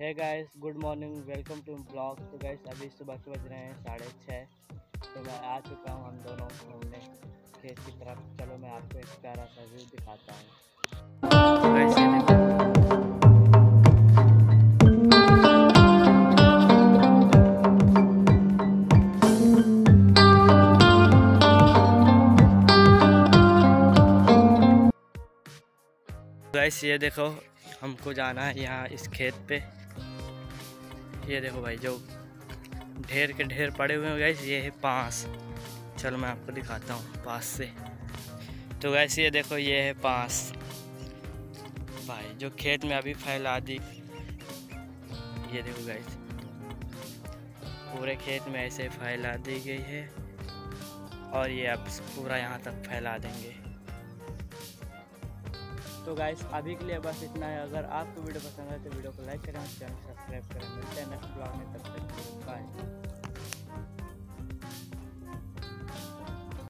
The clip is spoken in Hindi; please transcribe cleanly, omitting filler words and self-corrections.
है guys, good morning, welcome to blog. तो गाइस अभी सुबह के बज रहे हैं 6:30। तो मैं आ चुका हूँ हम दोनों घूमने खेत की तरफ। चलो मैं आपको एक प्यारा सा व्यू दिखाता हूँ। तो गाइस ये देखो, गाइस ये देखो, हमको जाना है यहाँ इस खेत पे। ये देखो भाई, जो ढेर के ढेर पड़े हुए हैं गाइस, ये है पास। चलो मैं आपको दिखाता हूँ पास से। तो गाइस ये देखो, ये है पास भाई, जो खेत में अभी फैला दी। ये देखो गाइस, पूरे खेत में ऐसे फैला दी गई है और ये अब पूरा यहाँ तक फैला देंगे। तो गाइस अभी के लिए बस इतना है। अगर आपको वीडियो पसंद है तो वीडियो को लाइक करें और चैनल सब्सक्राइब करें। मिलते हैं नेक्स्ट ब्लॉग में। तब